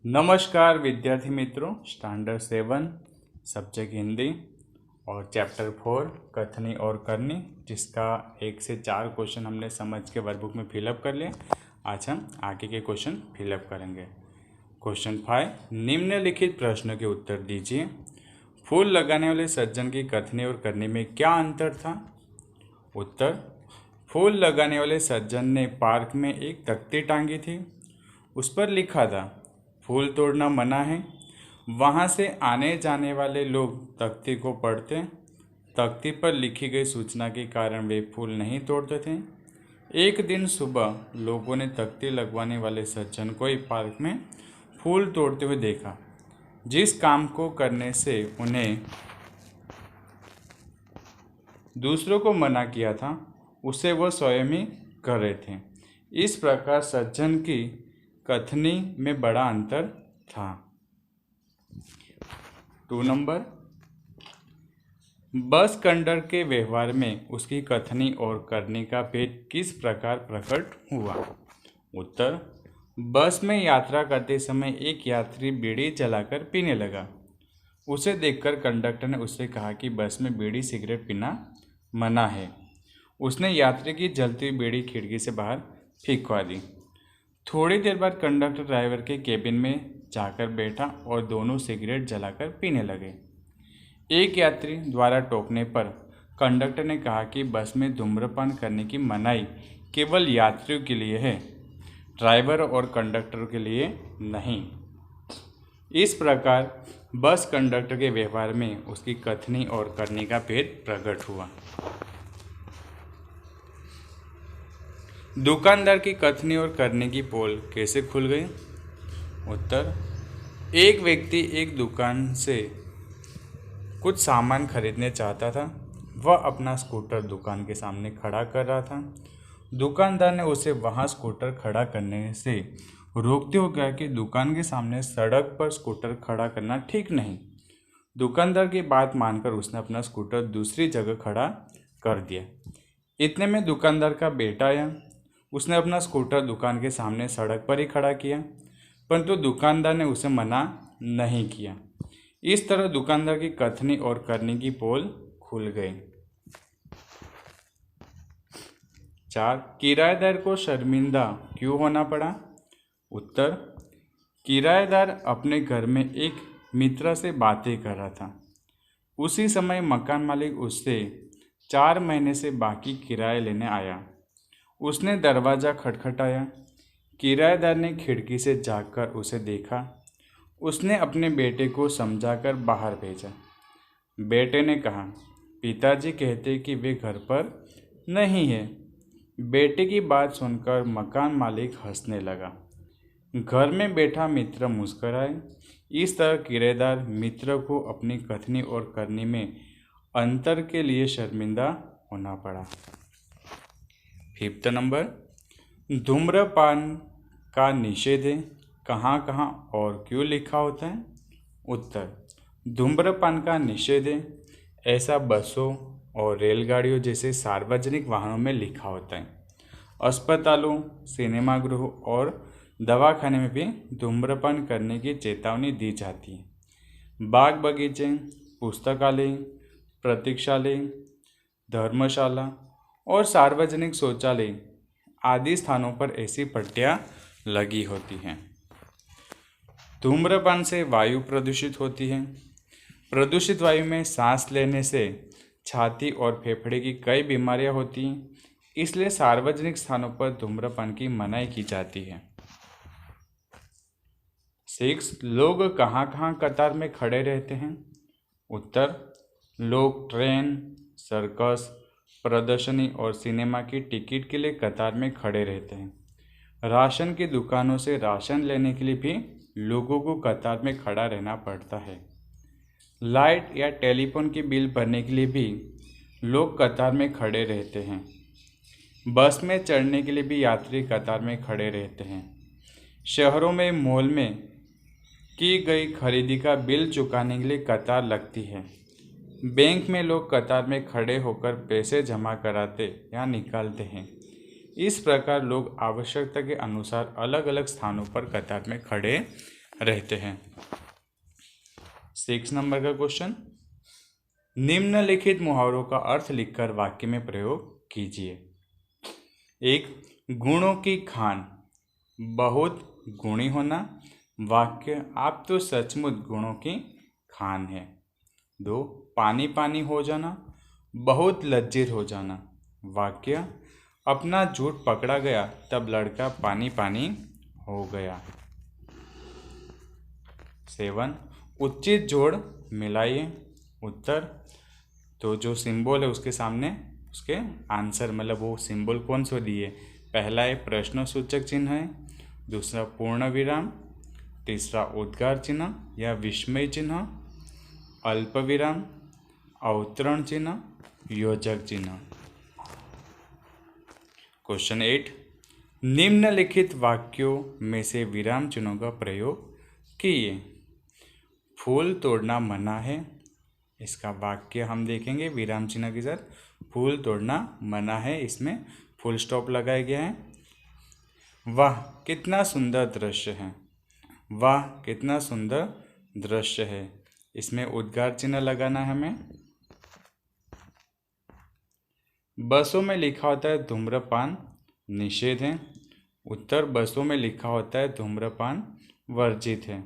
नमस्कार विद्यार्थी मित्रों, स्टैंडर्ड 7 सब्जेक्ट हिंदी और चैप्टर 4 कथनी और करनी, जिसका 1 से 4 क्वेश्चन हमने समझ के वर्कबुक में फिलअप कर लिए। आज हम आगे के क्वेश्चन फिलअप करेंगे। क्वेश्चन 5, निम्नलिखित प्रश्नों के उत्तर दीजिए। फूल लगाने वाले सज्जन की कथनी और करनी में क्या अंतर था? उत्तर, फूल लगाने वाले सज्जन ने पार्क में एक तख्ती टांगी थी। उस पर लिखा था, फूल तोड़ना मना है। वहाँ से आने जाने वाले लोग तख्ती को पढ़ते। तख्ती पर लिखी गई सूचना के कारण वे फूल नहीं तोड़ते थे। एक दिन सुबह लोगों ने तख्ती लगवाने वाले सज्जन को एक पार्क में फूल तोड़ते हुए देखा। जिस काम को करने से उन्हें दूसरों को मना किया था, उसे वह स्वयं ही कर रहे थे। इस प्रकार सज्जन की कथनी में बड़ा अंतर था। 2 नंबर, बस कंडक्टर के व्यवहार में उसकी कथनी और करनी का भेद किस प्रकार प्रकट हुआ? उत्तर, बस में यात्रा करते समय एक यात्री बीड़ी जलाकर पीने लगा। उसे देखकर कंडक्टर ने उससे कहा कि बस में बीड़ी सिगरेट पीना मना है। उसने यात्री की जलती हुई बीड़ी खिड़की से बाहर फेंकवा दी। थोड़ी देर बाद कंडक्टर ड्राइवर के केबिन में जाकर बैठा और दोनों सिगरेट जलाकर पीने लगे। एक यात्री द्वारा टोकने पर कंडक्टर ने कहा कि बस में धूम्रपान करने की मनाही केवल यात्रियों के लिए है, ड्राइवर और कंडक्टर के लिए नहीं। इस प्रकार बस कंडक्टर के व्यवहार में उसकी कथनी और करनी का भेद प्रकट हुआ। दुकानदार की कथनी और करनी की पोल कैसे खुल गई? उत्तर, एक व्यक्ति एक दुकान से कुछ सामान खरीदने चाहता था। वह अपना स्कूटर दुकान के सामने खड़ा कर रहा था। दुकानदार ने उसे वहां स्कूटर खड़ा करने से रोकते हुए कहा कि दुकान के सामने सड़क पर स्कूटर खड़ा करना ठीक नहीं। दुकानदार की बात मानकर उसने अपना स्कूटर दूसरी जगह खड़ा कर दिया। इतने में दुकानदार का बेटा आया। उसने अपना स्कूटर दुकान के सामने सड़क पर ही खड़ा किया, परंतु दुकानदार ने उसे मना नहीं किया। इस तरह दुकानदार की कथनी और करनी की पोल खुल गई। 4, किराएदार को शर्मिंदा क्यों होना पड़ा? उत्तर, किराएदार अपने घर में एक मित्र से बातें कर रहा था। उसी समय मकान मालिक उससे 4 महीने से बाकी किराया लेने आया। उसने दरवाज़ा खटखटाया। किराएदार ने खिड़की से झांककर उसे देखा। उसने अपने बेटे को समझाकर बाहर भेजा। बेटे ने कहा, पिताजी कहते कि वे घर पर नहीं है। बेटे की बात सुनकर मकान मालिक हंसने लगा। घर में बैठा मित्र मुस्कुराए। इस तरह किराएदार मित्र को अपनी कथनी और करनी में अंतर के लिए शर्मिंदा होना पड़ा। 5 नंबर, धूम्रपान का निषेध कहाँ कहाँ और क्यों लिखा होता है? उत्तर, धूम्रपान का निषेध ऐसा बसों और रेलगाड़ियों जैसे सार्वजनिक वाहनों में लिखा होता है। अस्पतालों, सिनेमागृहों और दवाखाने में भी धूम्रपान करने की चेतावनी दी जाती है। बाग बगीचे, पुस्तकालय, प्रतीक्षालय, धर्मशाला और सार्वजनिक शौचालय आदि स्थानों पर ऐसी पट्टियाँ लगी होती हैं। धूम्रपान से वायु प्रदूषित होती है। प्रदूषित वायु में सांस लेने से छाती और फेफड़े की कई बीमारियां होती हैं, इसलिए सार्वजनिक स्थानों पर धूम्रपान की मनाही की जाती है। 6, लोग कहाँ कहाँ कतार में खड़े रहते हैं? उत्तर, लोग ट्रेन, सर्कस, प्रदर्शनी और सिनेमा की टिकट के लिए कतार में खड़े रहते हैं। राशन की दुकानों से राशन लेने के लिए भी लोगों को कतार में खड़ा रहना पड़ता है। लाइट या टेलीफोन की बिल भरने के लिए भी लोग कतार में खड़े रहते हैं। बस में चढ़ने के लिए भी यात्री कतार में खड़े रहते हैं। शहरों में मॉल में की गई खरीदी का बिल चुकाने के लिए कतार लगती है। बैंक में लोग कतार में खड़े होकर पैसे जमा कराते या निकालते हैं। इस प्रकार लोग आवश्यकता के अनुसार अलग अलग स्थानों पर कतार में खड़े रहते हैं। 6 नंबर का क्वेश्चन, निम्नलिखित मुहावरों का अर्थ लिखकर वाक्य में प्रयोग कीजिए। 1, गुणों की खान, बहुत गुणी होना। वाक्य, आप तो सचमुच गुणों की खान है। 2, पानी पानी हो जाना, बहुत लज्जित हो जाना। वाक्य, अपना झूठ पकड़ा गया तब लड़का पानी पानी हो गया। 7, उचित जोड़ मिलाइए। उत्तर, तो जो सिंबल है उसके सामने उसके आंसर, मतलब वो सिंबल कौन से दिए। पहला एक प्रश्नसूचक चिन्ह है, दूसरा पूर्ण विराम, तीसरा उद्गार चिन्ह या विस्मय चिन्ह, अल्प विराम, अवतरण चिन्ह, योजक चिन्ह। क्वेश्चन 8, निम्नलिखित वाक्यों में से विराम चिन्हों का प्रयोग कीजिए। फूल तोड़ना मना है, इसका वाक्य हम देखेंगे विराम चिन्ह के साथ। फूल तोड़ना मना है, इसमें फुल स्टॉप लगाया गया है। वाह कितना सुंदर दृश्य है, वाह कितना सुंदर दृश्य है, इसमें उद्गार चिन्ह लगाना है हमें। बसों में लिखा होता है धूम्रपान निषेध है। उत्तर, बसों में लिखा होता है धूम्रपान वर्जित है।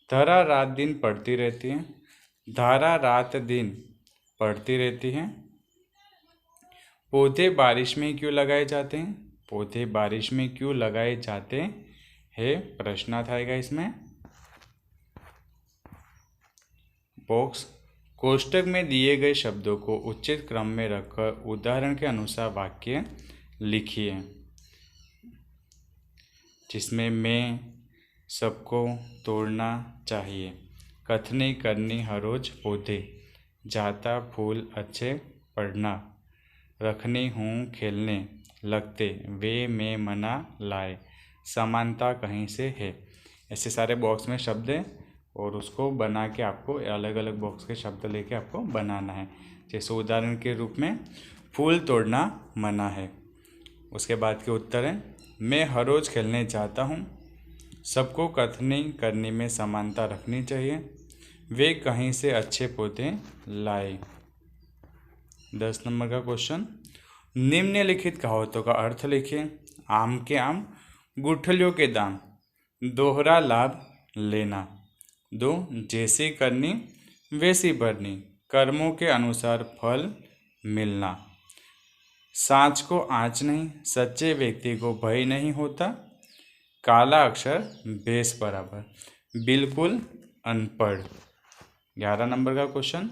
धारा रात दिन पढ़ती रहती है, धारा रात दिन पढ़ती रहती है। पौधे बारिश में क्यों लगाए जाते हैं, पौधे बारिश में क्यों लगाए जाते हैं, प्रश्नार्थ आएगा इसमें। बॉक्स, कोष्टक में दिए गए शब्दों को उचित क्रम में रखकर उदाहरण के अनुसार वाक्य लिखिए, जिसमें मैं सबको तोड़ना चाहिए, कथनी करनी हर रोज पौधे, जाता फूल अच्छे पढ़ना, रखनी हूँ खेलने लगते वे में मना लाए, समानता कहीं से है। ऐसे सारे बॉक्स में शब्द है और उसको बना के आपको अलग अलग बॉक्स के शब्द लेके आपको बनाना है। जैसे उदाहरण के रूप में फूल तोड़ना मना है, उसके बाद के उत्तर है मैं हर रोज़ खेलने जाता हूँ, सबको कथनी करने में समानता रखनी चाहिए, वे कहीं से अच्छे पौधे लाए। 10 नंबर का क्वेश्चन, निम्नलिखित कहावतों का अर्थ लिखिए। आम के आम, गुठलियों के दाम, दोहरा लाभ लेना। 2, जैसी करनी वैसी भरनी, कर्मों के अनुसार फल मिलना। सांच को आँच नहीं, सच्चे व्यक्ति को भय नहीं होता, काला अक्षर बेस बराबर, बिल्कुल अनपढ़। 11 नंबर का क्वेश्चन,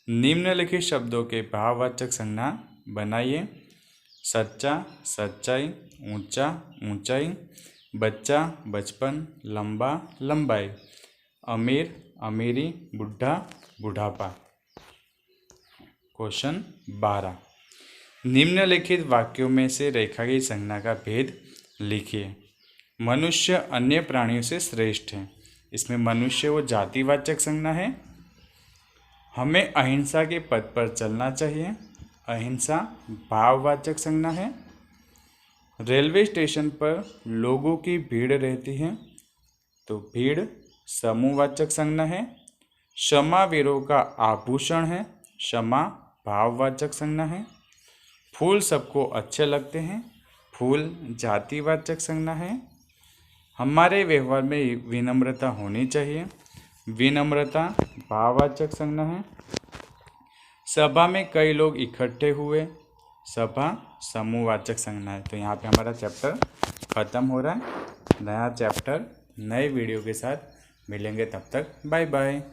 निम्नलिखित शब्दों के भाववाचक संज्ञा बनाइए। सच्चा सच्चाई, ऊंचा ऊंचाई, बच्चा बचपन, लंबा लंबाई, अमीर अमीरी, बुढ़ा बुढ़ापा। क्वेश्चन 12, निम्नलिखित वाक्यों में से रेखा की संज्ञा का भेद लिखिए। मनुष्य अन्य प्राणियों से श्रेष्ठ है, इसमें मनुष्य वो जातिवाचक संज्ञा है। हमें अहिंसा के पथ पर चलना चाहिए, अहिंसा भाववाचक संज्ञा है। रेलवे स्टेशन पर लोगों की भीड़ रहती है, तो भीड़ समूहवाचक संज्ञा है। क्षमा वीरों का आभूषण है, क्षमा भाववाचक संज्ञा है। फूल सबको अच्छे लगते हैं, फूल जातिवाचक संज्ञा है। हमारे व्यवहार में विनम्रता होनी चाहिए, विनम्रता भाववाचक संज्ञा है। सभा में कई लोग इकट्ठे हुए, सभा समूहवाचक संज्ञा है। तो यहाँ पे हमारा चैप्टर ख़त्म हो रहा है। नया चैप्टर नए वीडियो के साथ मिलेंगे, तब तक बाय बाय।